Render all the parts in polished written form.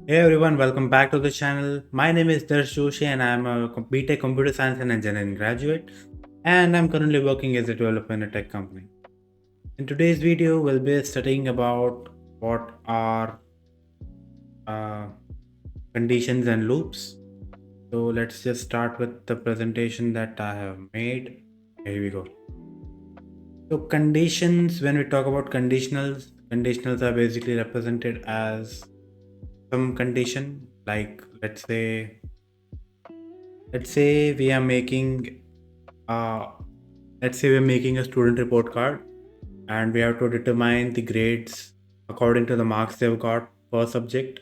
Hey everyone, welcome back to the channel. My name is Darsh Joshi and I'm a BTech Computer Science and Engineering graduate, and I'm currently working as a developer in a tech company. In today's video, we'll be studying about what are uh, conditions and loops. So let's just start with the presentation that I have made. Here we go. So conditions, when we talk about conditionals are basically represented as some condition, like let's say we are making uh, let's say we're making a student report card and we have to determine the grades according to the marks they've got per subject.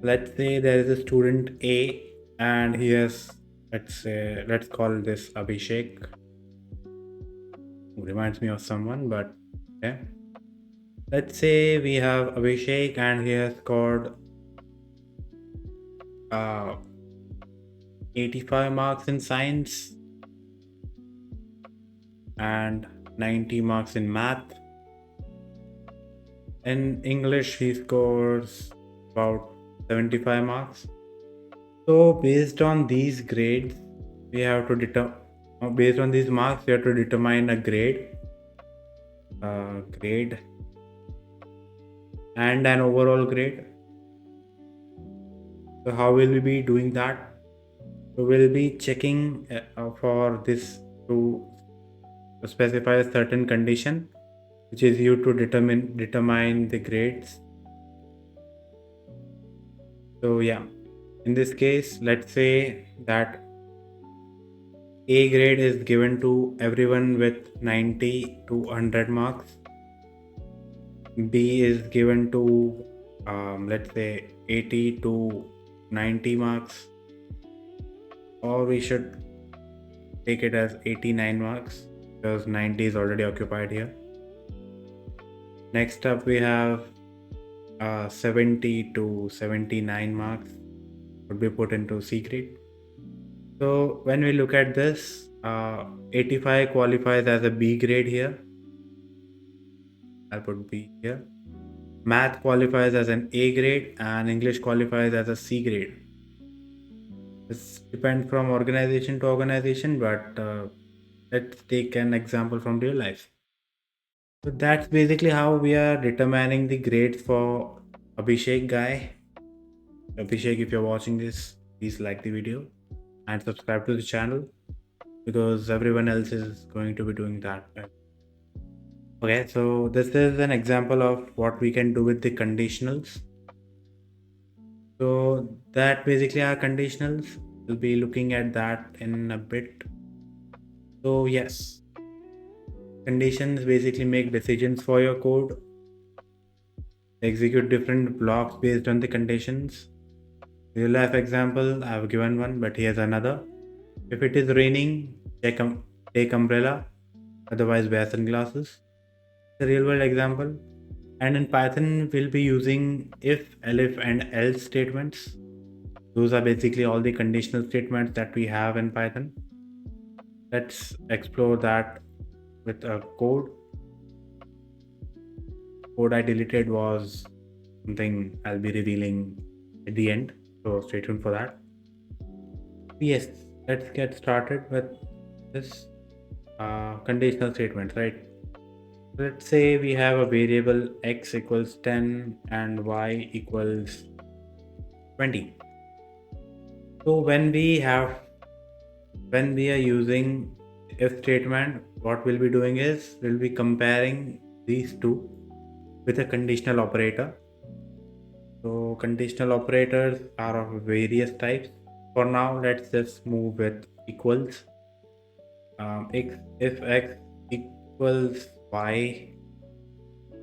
Let's say there is a student A and he has, let's call this Abhishek, who reminds me of someone, but yeah. Let's say we have Abhishek and he has scored uh, 85 marks in science and 90 marks in math. In English, he scores about 75 marks. So, based on these grades, we have to based on these marks, we have to determine a grade and an overall grade. So, how will we be doing that? So, we'll be checking for this to specify a certain condition, which is you to determine the grades. So, yeah, in this case, let's say that A grade is given to everyone with 90 to 100 marks. B is given to, let's say, 80 to 90 marks, or we should take it as 89 marks because 90 is already occupied here. Next up, we have 70 to 79 marks would be put into C grade. So when we look at this, 85 qualifies as a B grade here. I'll put B here. Math qualifies as an A grade and English qualifies as a C grade. This depends from organization to organization, but let's take an example from real life. So that's basically how we are determining the grades for Abhishek guy. Abhishek, if you're watching this, please like the video and subscribe to the channel because everyone else is going to be doing that. Okay, so this is an example of what we can do with the conditionals. So that basically are conditionals. We'll be looking at that in a bit. So yes, conditions basically make decisions for your code. Execute different blocks based on the conditions. Real life example, I have given one, but here's another. If it is raining, take umbrella, otherwise wear sunglasses. The real world example. And in Python, we'll be using if, elif, and else statements. Those are basically all the conditional statements that we have in Python. Let's explore that with a code. Code I deleted was something I'll be revealing at the end, so stay tuned for that. Yes, let's get started with this conditional statement, right? Let's say we have a variable x equals 10 and y equals 20. So when we are using if statement, what we'll be doing is we'll be comparing these two with a conditional operator. So conditional operators are of various types. For now, let's just move with equals. If x equals y,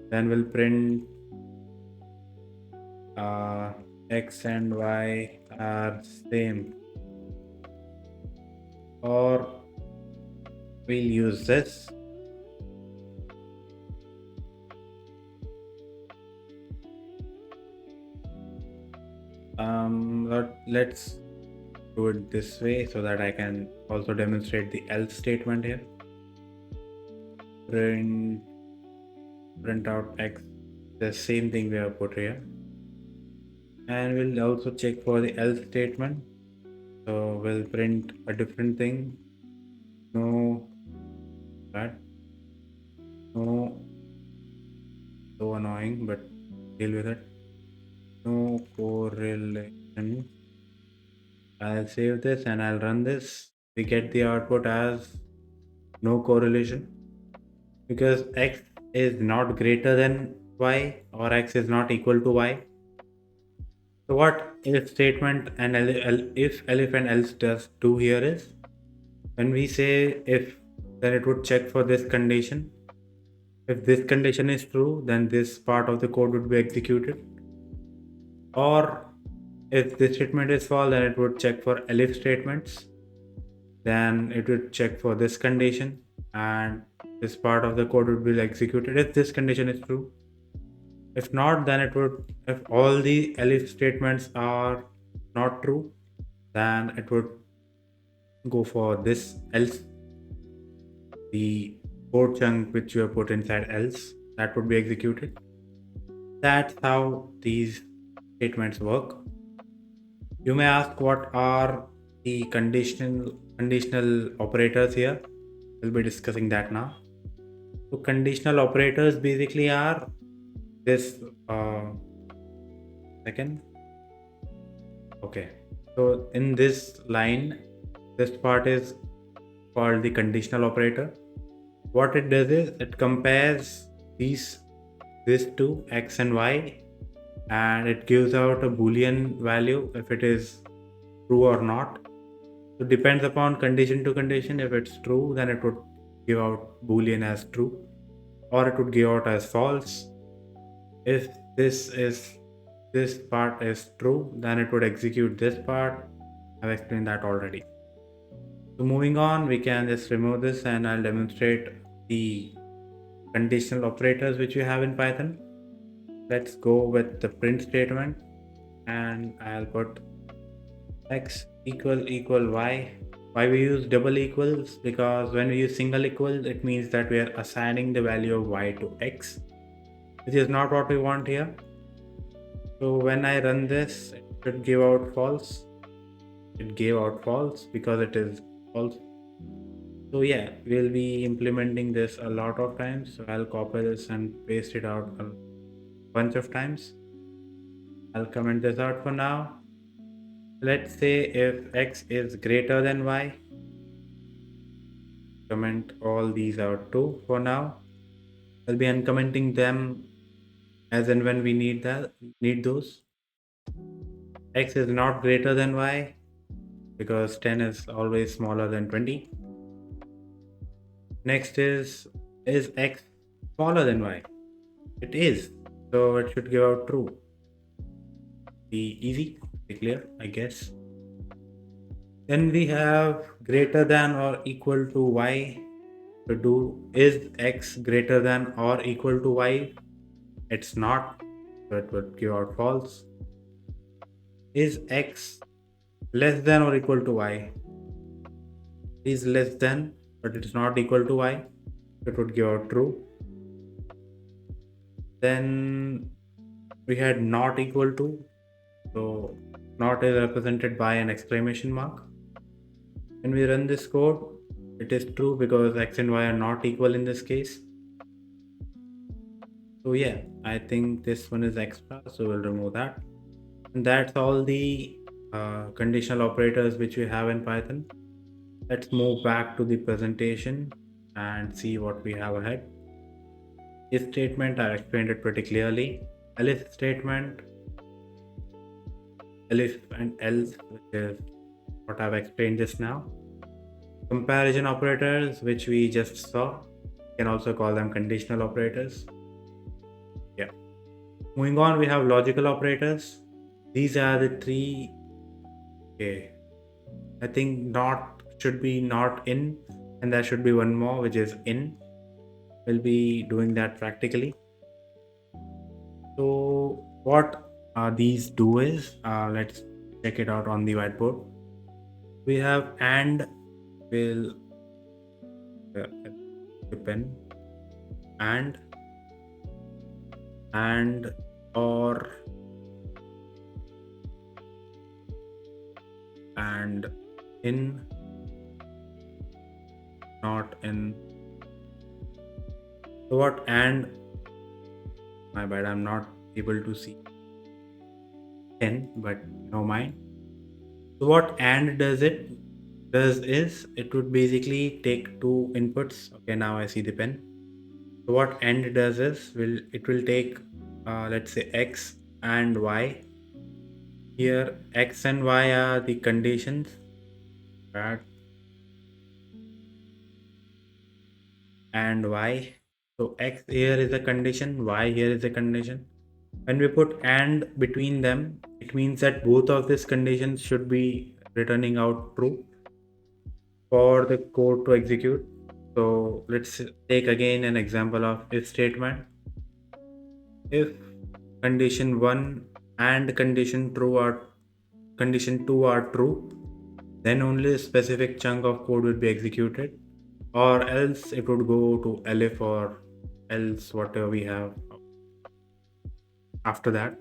then we'll print x and y are same, or we'll use this. Let's do it this way so that I can also demonstrate the else statement here. Print out x, the same thing we have put here. And we'll also check for the else statement. So we'll print a different thing. No, that, no, so annoying, but deal with it. No correlation. I'll save this and I'll run this. We get the output as no correlation because x is not greater than y or x is not equal to y. So what if statement and if elif and else does do here is when we say if, then it would check for this condition. If this condition is true, then this part of the code would be executed. Or if this statement is false, then it would check for elif statements. Then it would check for this condition and this part of the code would be executed if this condition is true. If not, then it would, if all the elif statements are not true, then it would go for this else, the code chunk which you have put inside else, that would be executed. That's how these statements work. You may ask what are the conditional operators here. We'll be discussing that now. So conditional operators basically are this second. Okay. So in this line, this part is called the conditional operator. What it does is it compares these two, x and y, and it gives out a boolean value if it is true or not. So it depends upon condition to condition. If it's true, then it would give out boolean as true, or it would give out as false. If this part is true, then it would execute this part. I've explained that already. So moving on, we can just remove this and I'll demonstrate the conditional operators which we have in Python. Let's go with the print statement and I'll put x equal y. Why we use double equals? Because when we use single equals, it means that we are assigning the value of y to x, which is not what we want here. So when I run this, it should give out false. It gave out false because it is false. So yeah, we'll be implementing this a lot of times. So I'll copy this and paste it out a bunch of times. I'll comment this out for now. Let's say if x is greater than y, comment all these out too for now. I'll be uncommenting them as and when we need those. X is not greater than y because 10 is always smaller than 20. Next is x smaller than y? It is, so it should give out true. Be easy, be clear, I guess. Then we have greater than or equal to y. To do is x greater than or equal to y? It's not, so it would give out false. Is x less than or equal to y? Is less than, but it's not equal to y. It would give out true. Then we had not equal to, so not is represented by an exclamation mark. When we run this code, it is true because x and y are not equal in this case. So yeah, I think this one is extra, so we'll remove that. And that's all the conditional operators which we have in Python. Let's move back to the presentation and see what we have ahead. If statement, I explained it pretty clearly. Elif statement, elif and else, which is what I've explained just now. Comparison operators, which we just saw, you can also call them conditional operators. Yeah. Moving on, we have logical operators. These are the three. Okay. I think not should be not in, and there should be one more, which is in. We'll be doing that practically. So what these do is, let's check it out on the whiteboard. We have and will depend and or and in, not in. So what and, my bad, I'm not able to see 10, but no mind. So what and does is it would basically take two inputs. Okay, now I see the pen. So what and does is will take let's say x and y. Here x and y are the conditions, that and y. So x here is a condition, y here is a condition. When we put and between them, it means that both of these conditions should be returning out true for the code to execute. So let's take again an example of if statement. If condition 1 and condition 2 are true, then only a specific chunk of code will be executed, or else it would go to elif or else whatever we have after that.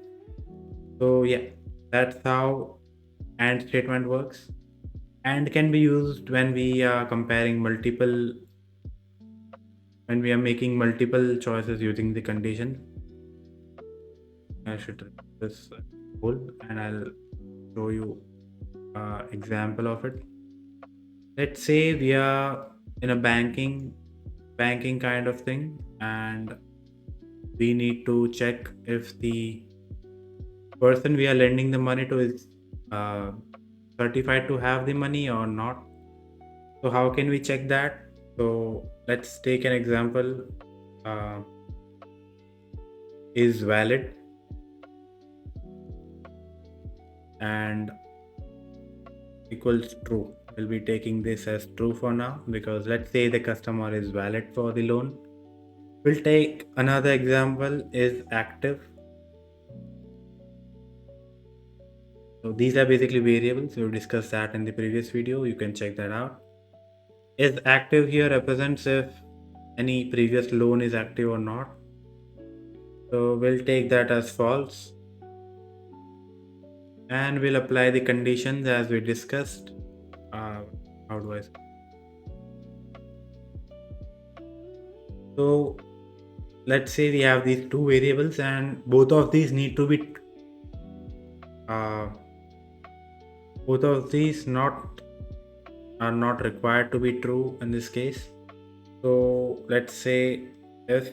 So yeah, that's how and statement works. And can be used when we are comparing multiple, when we are making multiple choices using the condition. I should remove this whole, and I'll show you example of it. Let's say we are in a banking kind of thing, and we need to check if the person we are lending the money to is uh, certified to have the money or not. So how can we check that? So let's take an example. uh, is valid and equals true. We'll be taking this as true for now, because let's say the customer is valid for the loan. We'll take another example, is active. So these are basically variables. We've discussed that in the previous video. You can check that out. Is active here represents if any previous loan is active or not. So we'll take that as false. And we'll apply the conditions as we discussed. How do I say? So let's say we have these two variables and both of these need to be uh, both of these not are not required to be true in this case. So let's say if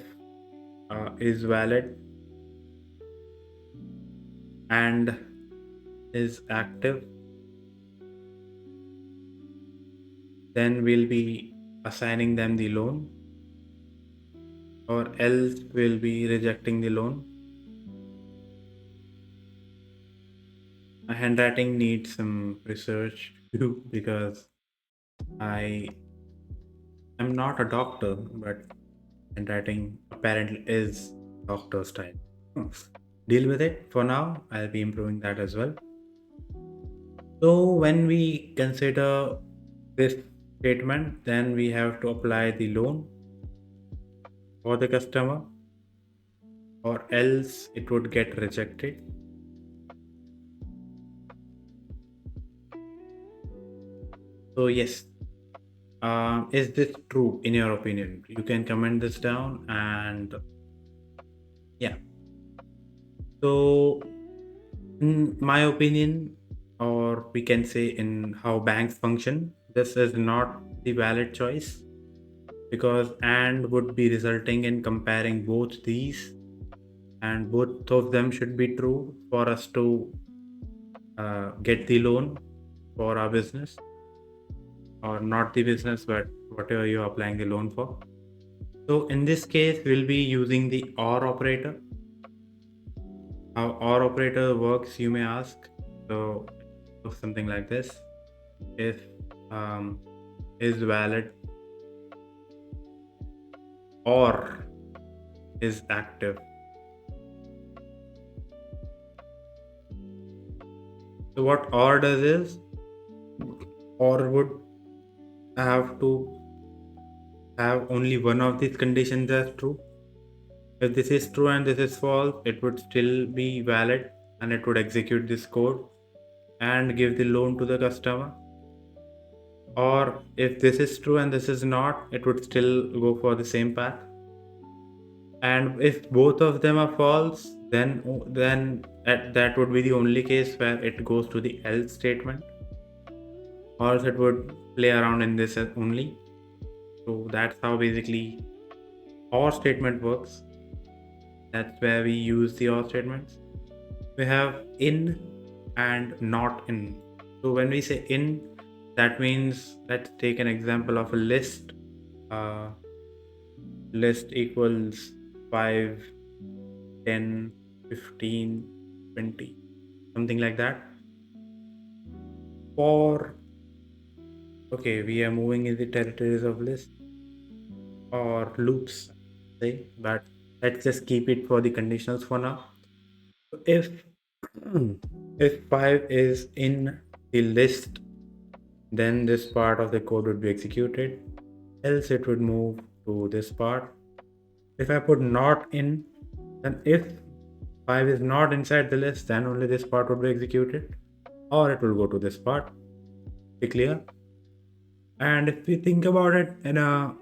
is valid and is active, then we'll be assigning them the loan, or else we'll be rejecting the loan. My handwriting needs some research too, because I am not a doctor, but handwriting apparently is doctor style. Deal with it for now. I'll be improving that as well. So when we consider this statement, then we have to apply the loan for the customer, or else it would get rejected. So yes, is this true in your opinion? You can comment this down, and yeah. So in my opinion, or we can say in how banks function, this is not the valid choice, because and would be resulting in comparing both these, and both of them should be true for us to get the loan for our business, or not the business, but whatever you're applying the loan for. So in this case, we'll be using the or operator. How or operator works, you may ask. So something like this: if is valid or is active. So what or does is, or would have to have only one of these conditions as true. If this is true and this is false, it would still be valid and it would execute this code. and give the loan to the customer. Or if this is true and this is not, it would still go for the same path. And if both of them are false, then that would be the only case where it goes to the else statement, or else it would play around in this only. So that's how basically or statement works. That's where we use the or statements. We have in and not in. So when we say in, that means, let's take an example of a list. List equals 5, 10, 15, 20, something like that. Or okay, we are moving in the territories of list or loops, say, but let's just keep it for the conditionals for now. If if 5 is in the list, then this part of the code would be executed, else it would move to this part. If I put not in, then if 5 is not inside the list, then only this part would be executed, or it will go to this part. Be clear? And if we think about it in a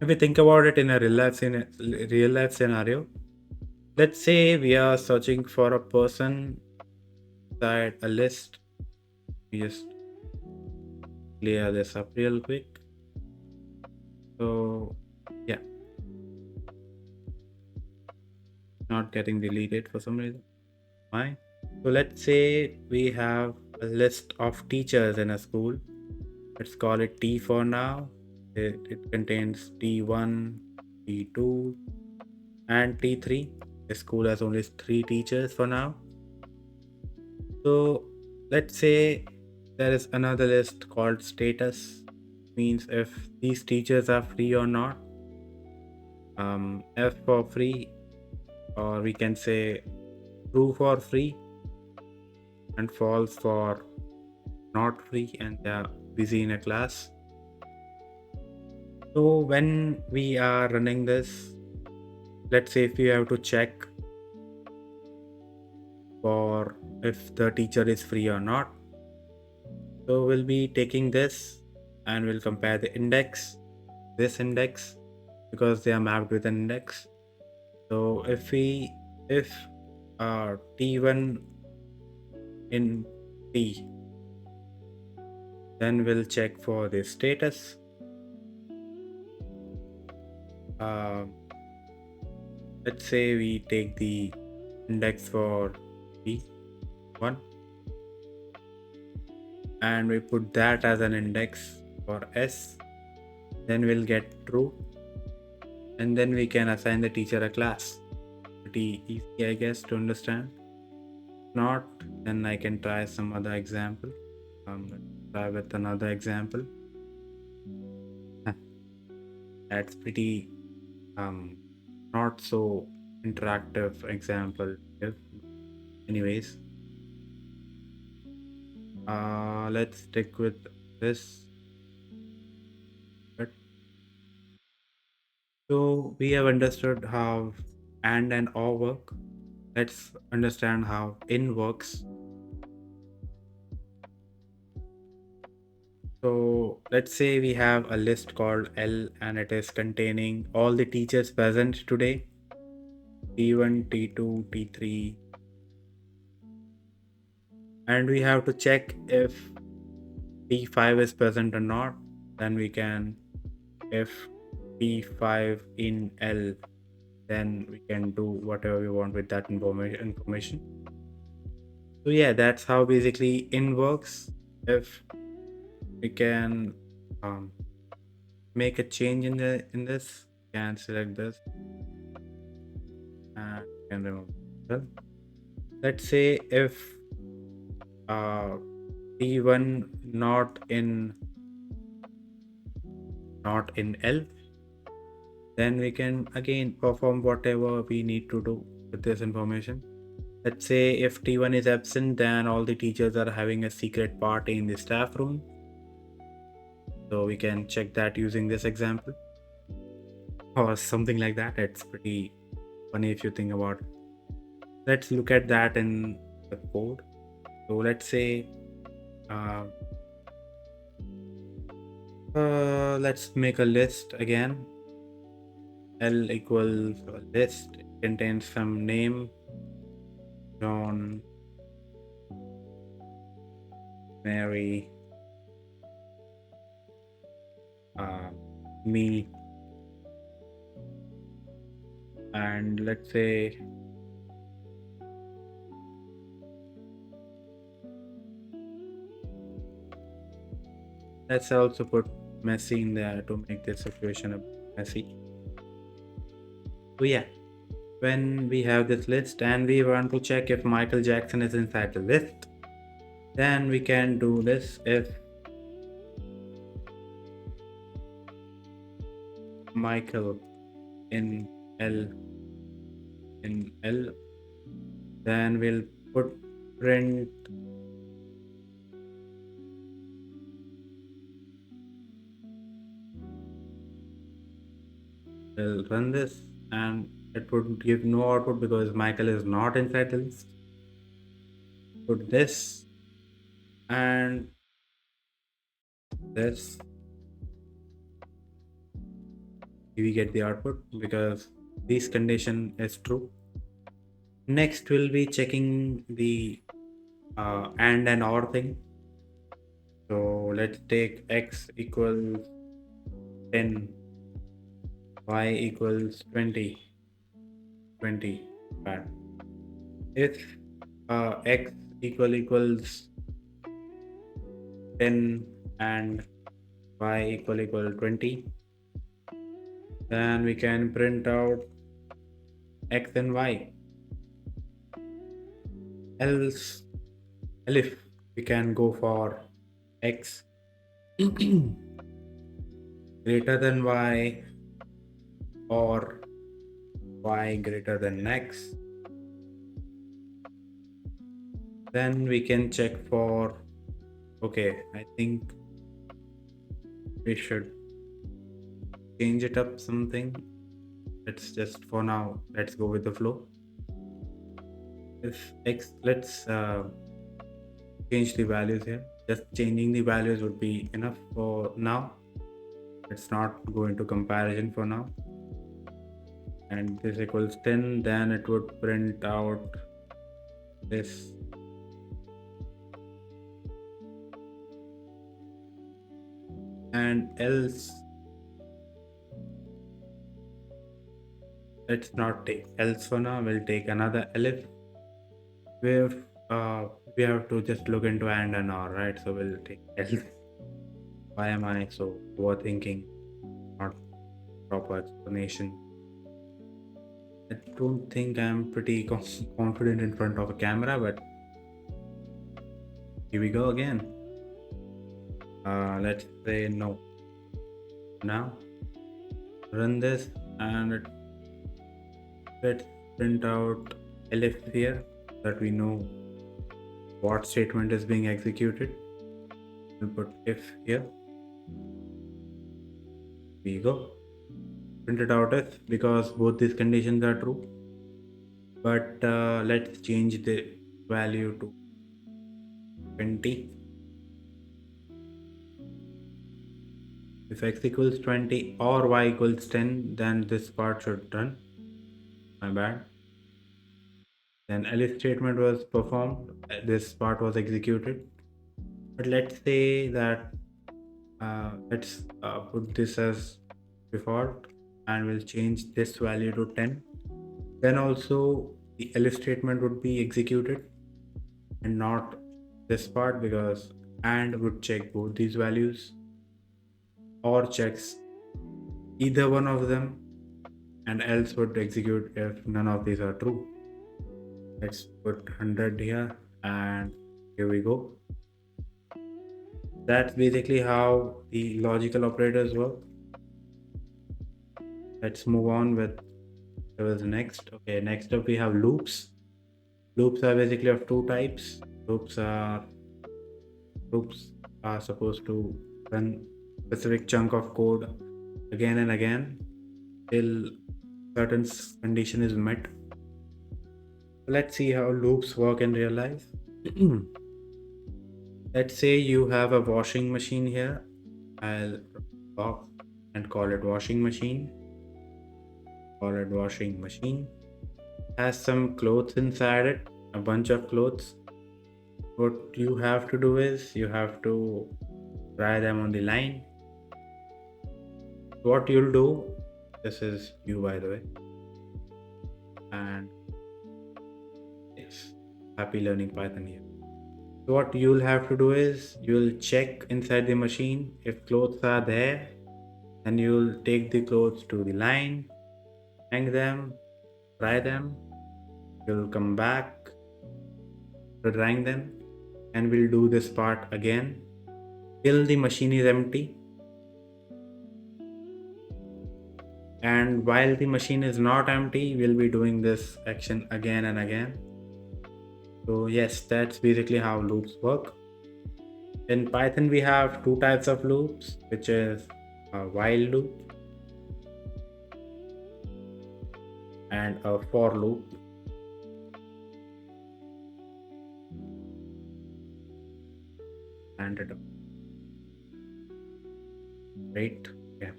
real life scenario, let's say we are searching for a person inside a list. We just clear this up real quick. So yeah, not getting deleted for some reason. Why? So let's say we have a list of teachers in a school. Let's call it T for now. It contains T1, T2, and T3. The school has only 3 teachers for now. So let's say there is another list called status. Means if these teachers are free or not. F for free, or we can say true for free, and false for not free and they are busy in a class. So when we are running this, let's say if we have to check for if the teacher is free or not, so we'll be taking this and we'll compare the index, this index, because they are mapped with an index. So if T1 in T, then we'll check for the status. Let's say we take the index for T1 and we put that as an index for S, then we'll get true, and then we can assign the teacher a class. Pretty easy, I guess, to understand. If not, then I can try some other example. Let's try with another example. That's pretty not so interactive example. Anyways, let's stick with this. So we have understood how and or work. Let's understand how in works. So let's say we have a list called L and it is containing all the teachers present today, T1, T2, T3, and we have to check if T5 is present or not. Then we can, if T5 in L, then we can do whatever we want with that information. So yeah, that's how basically in works. If we can make a change in this, can select this and can remove it. Let's say if T1 not in L, then we can again perform whatever we need to do with this information. Let's say if T1 is absent, then all the teachers are having a secret party in the staff room. So we can check that using this example or something like that. It's pretty funny if you think about it. Let's look at that in the code. So let's say, uh, let's make a list again. L equals a list. It contains some name, John, Mary, uh, me, and let's say let's also put Messi in there to make this situation a bit messy. So yeah, when we have this list and we want to check if Michael Jackson is inside the list, then we can do this. If Michael in L in L, then we'll put print. We'll run this and it would give no output because Michael is not inside the list. Put this and this, we get the output because this condition is true. Next we'll be checking the and or thing. So let's take x equals 10, y equals 20, 20. Bad. If x equals 10 and y equal 20, then we can print out x and y. Else if we can go for x greater than y or y greater than x, then we can check for, okay, I think we should change it up something. Let's just for now, let's go with the flow. If x, let's change the values here. Just changing the values would be enough for now. Let's not go into comparison for now. And this equals 10, then it would print out this. And else, let's not take else for now, we'll take another elif where we have to just look into and or, right? So we'll take else. Why am I so overthinking? Not proper explanation. I don't think I'm pretty confident in front of a camera, but here we go again. Let's say no. Now run this and let's print out elif here that we know what statement is being executed. We'll put if here. Here you go. Print it out if because both these conditions are true. But let's change the value to 20. If x equals 20 or y equals 10, then this part should run. My bad. Then elif statement was performed. This part was executed. But let's say that let's put this as default and we'll change this value to 10. Then also the elif statement would be executed and not this part because and would check both these values or checks either one of them and else would execute if none of these are true. Let's put 100 here and here we go. That's basically how the logical operators work. Let's move on with whatever's next. Okay, next up we have loops. Loops are basically of two types. Loops are supposed to run specific chunk of code again and again till certain condition is met. Let's see how loops work in real life. Let's say you have a washing machine here. I'll talk and call it washing machine. Call it washing machine. Has some clothes inside it, a bunch of clothes. What you have to do is you have to dry them on the line. What you'll do, this is you by the way, and yes, happy learning Python here. So what you'll have to do is you'll check inside the machine if clothes are there, and you'll take the clothes to the line, hang them, dry them. You'll come back to drying them, and we'll do this part again till the machine is empty. And while the machine is not empty, we'll be doing this action again and again. So yes, that's basically how loops work. In Python, we have two types of loops, which is a while loop and a for loop. And it up. Right? Yeah.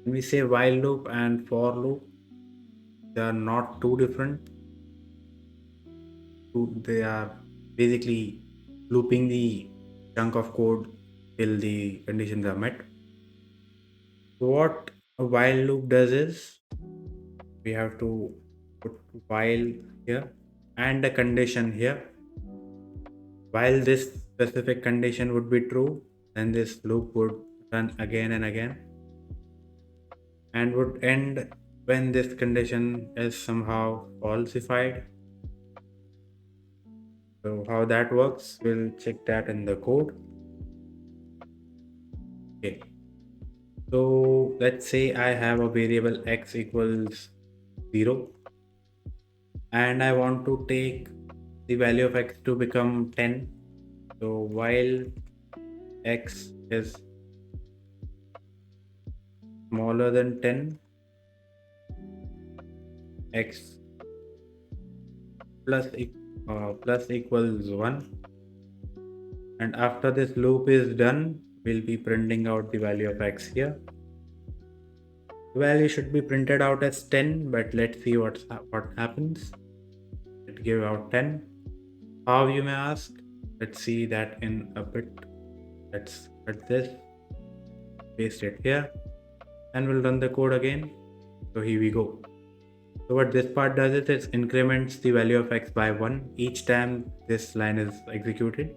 When we say while loop and for loop, they are not too different. They are basically looping the chunk of code till the conditions are met. So what a while loop does is we have to put while here and a condition here. While this specific condition would be true, then this loop would run again and again and would end when this condition is somehow falsified. So how that works, we'll check that in the code. Okay. So let's say I have a variable x equals 0 and I want to take the value of x to become 10. So while x is smaller than 10, x plus equals 1, and after this loop is done, we'll be printing out the value of x here. The value should be printed out as 10, but let's see what happens. It give out 10. How, you may ask? Let's see that in a bit. Let's cut this, paste it here, and we'll run the code again. So here we go. So what this part does is it increments the value of x by 1 each time this line is executed.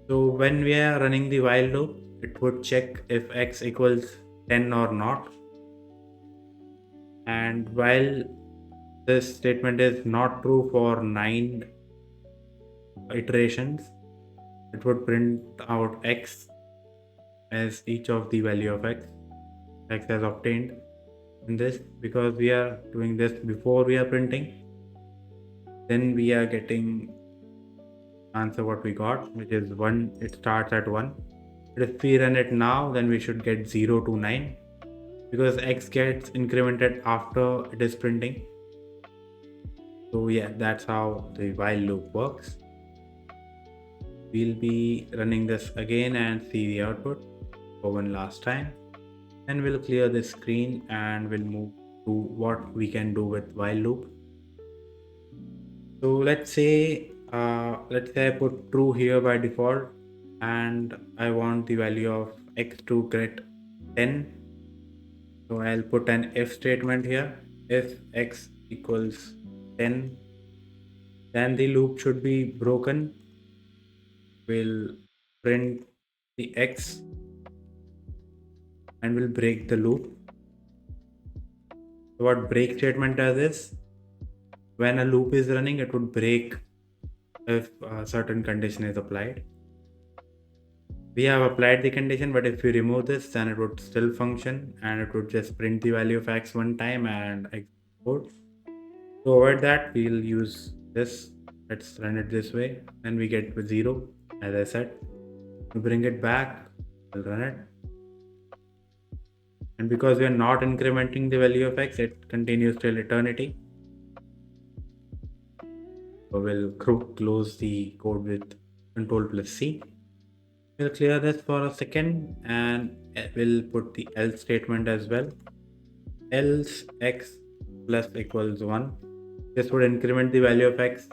So when we are running the while loop, it would check if x equals 10 or not. And while this statement is not true for 9 iterations, it would print out x as each of the value of x has obtained in this, because we are doing this before we are printing. Then we are getting answer what we got, which is 1. It starts at 1. But if we run it now, then we should get 0 to 9, because x gets incremented after it is printing. So yeah, that's how the while loop works. We'll be running this again and see the output for one last time. And we'll clear this screen and we'll move to what we can do with while loop. So let's say I put true here by default, and I want the value of x to get 10. So I'll put an if statement here. If x equals 10, then the loop should be broken. We'll print the x and we'll break the loop. So what break statement does is, when a loop is running, it would break if a certain condition is applied. We have applied the condition, but if we remove this, then it would still function and it would just print the value of x one time and execute. To avoid that, we'll use this. Let's run it this way and we get 0, as I said. We bring it back, we'll run it. And because we are not incrementing the value of x, it continues till eternity. So we'll close the code with Control plus C. We'll clear this for a second and we'll put the else statement as well. Else x plus equals 1. This would increment the value of x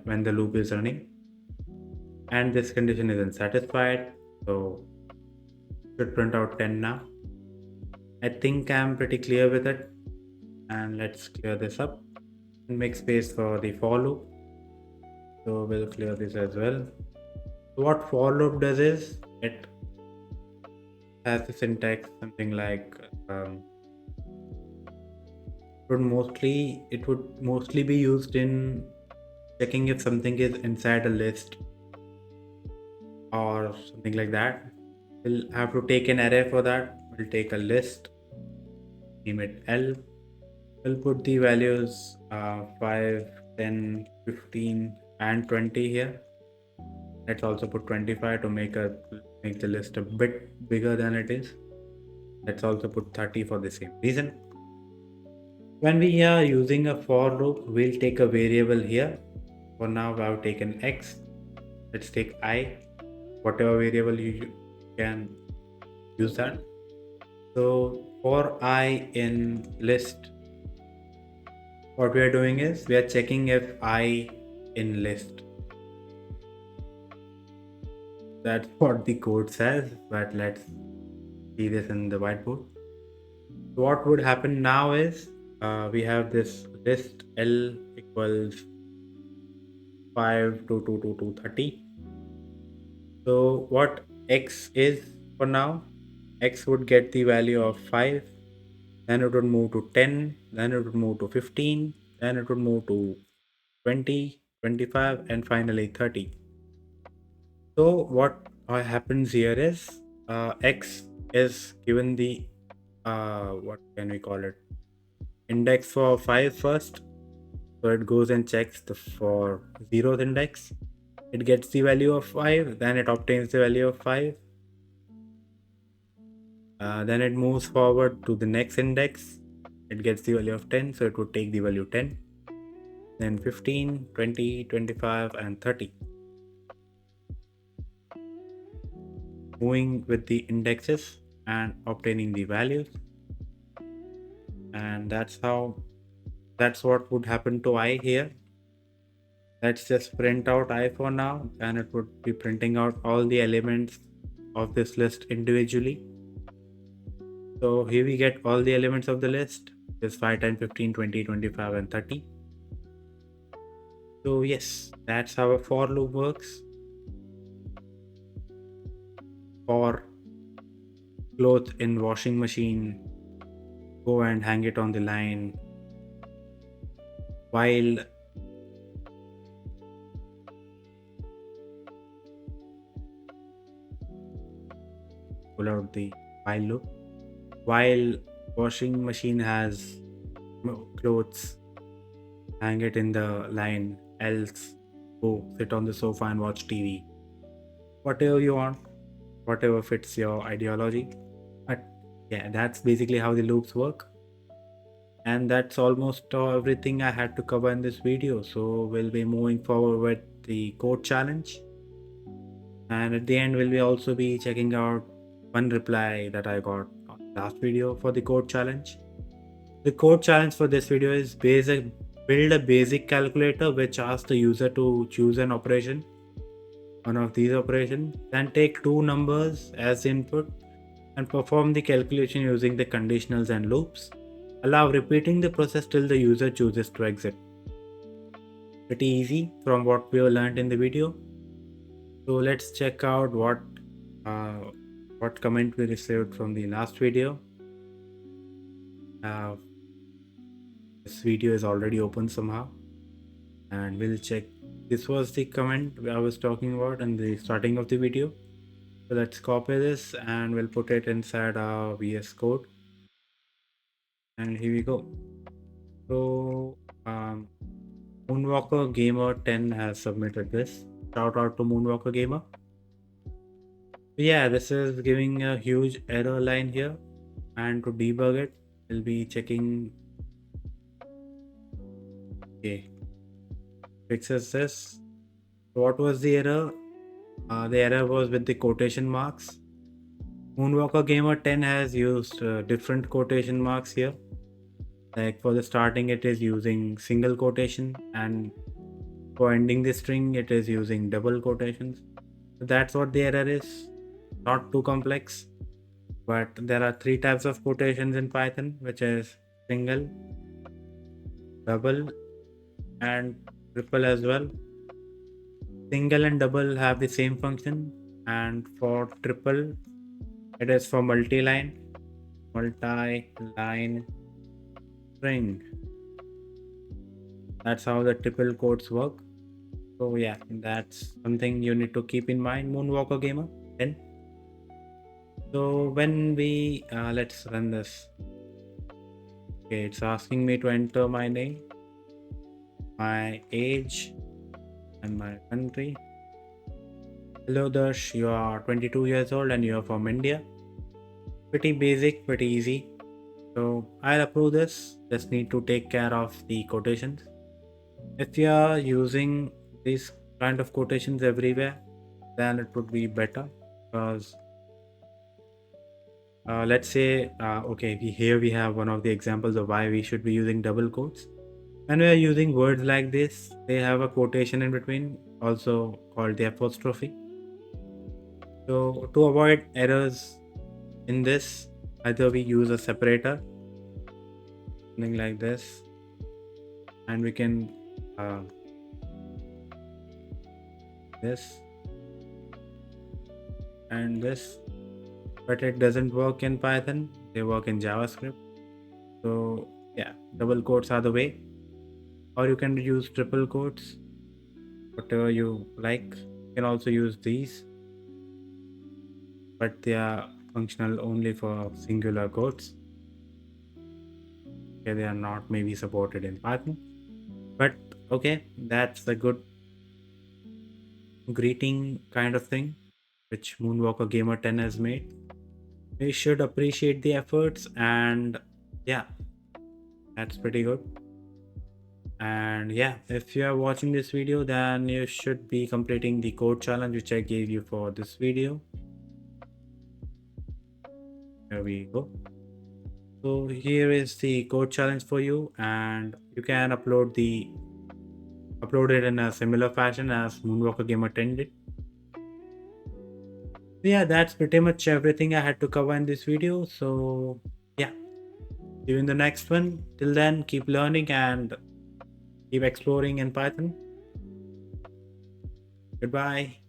when the loop is running. And this condition isn't satisfied, so should print out 10 now. I think I'm pretty clear with it. And let's clear this up and make space for the for loop. So we'll clear this as well. So what for loop does is it has the syntax something like it would mostly be used in checking if something is inside a list or something like that. We'll have to take an array for that. We'll take a list, name it L. We'll put the values 5, 10, 15 and 20 here. Let's also put 25 to make the list a bit bigger than it is. Let's also put 30 for the same reason. When we are using a for loop, we'll take a variable here. For now, I've taken x. Let's take I. Whatever variable you can use that. So for I in list, what we are doing is we are checking if I in list. That's what the code says, but let's see this in the whiteboard. What would happen now is we have this list L equals 5 to 30. So what x is for now, x would get the value of 5, then it would move to 10, then it would move to 15, then it would move to 20, 25, and finally 30. So what happens here is x is given the what can we call it, index for 5 first. So it goes and checks for 0th index. It gets the value of 5, then it obtains the value of 5. Then it moves forward to the next index. It gets the value of 10, so it would take the value 10. Then 15, 20, 25, and 30. Moving with the indexes and obtaining the values. And that's what would happen to I here. Let's just print out I for now, and it would be printing out all the elements of this list individually. So here we get all the elements of the list. There's 5, 10, 15, 20, 25, and 30. So yes, that's how a for loop works. For clothes in washing machine, go and hang it on the line while pull out the while loop. While washing machine has clothes, hang it in the line, else go sit on the sofa and watch TV. Whatever you want, whatever fits your ideology. But yeah, that's basically how the loops work. And that's almost everything I had to cover in this video. So we'll be moving forward with the code challenge. And at the end, we'll also be checking out one reply that I got on the last video for the code challenge. The code challenge for this video is build a basic calculator which asks the user to choose an operation, one of these operations, then take two numbers as input and perform the calculation using the conditionals and loops. Allow repeating the process till the user chooses to exit. Pretty easy from what we have learned in the video. So let's check out what comment we received from the last video. This video is already open somehow, and we'll check. This was the comment I was talking about in the starting of the video. So let's copy this and we'll put it inside our VS Code. And here we go. So Moonwalker Gamer 10 has submitted this. Shout out to Moonwalker Gamer. Yeah, this is giving a huge error line here, and to debug it, we'll be checking. Okay, fixes this. What was the error? The error was with the quotation marks. Moonwalker Gamer 10 has used different quotation marks here. Like for the starting, it is using single quotation, and for ending the string, it is using double quotations. So that's what the error is. Not too complex, but there are three types of quotations in Python, which is single, double, and triple as well. Single and double have the same function, and for triple, it is for multi-line string. That's how the triple quotes work. So yeah, that's something you need to keep in mind, Moonwalker Gamer. Then, so when we let's run this. Okay, it's asking me to enter my name, my age, and my country. Hello Darsh, you are 22 years old and you are from India. Pretty basic, pretty easy. So I'll approve this. Just need to take care of the quotations. If you are using these kind of quotations everywhere, then it would be better, because let's say okay, here we have one of the examples of why we should be using double quotes. When we are using words like this, they have a quotation in between, also called the apostrophe. So to avoid errors in this, either we use a separator, something like this, and we can this and this, but it doesn't work in Python. They work in JavaScript. So yeah, double quotes are the way, or you can use triple quotes, whatever you like. You can also use these, but they are functional only for singular quotes. Okay, they are not maybe supported in Python, but okay, that's a good greeting kind of thing which Moonwalker Gamer 10 has made. We should appreciate the efforts, and yeah, that's pretty good. And yeah, if you are watching this video, then you should be completing the code challenge which I gave you for this video. Here we go. So here is the code challenge for you, and you can upload it in a similar fashion as Moonwalker Gamer 10 did. So yeah, that's pretty much everything I had to cover in this video. So yeah, see you in the next one. Till then, keep learning and keep exploring in Python. Goodbye.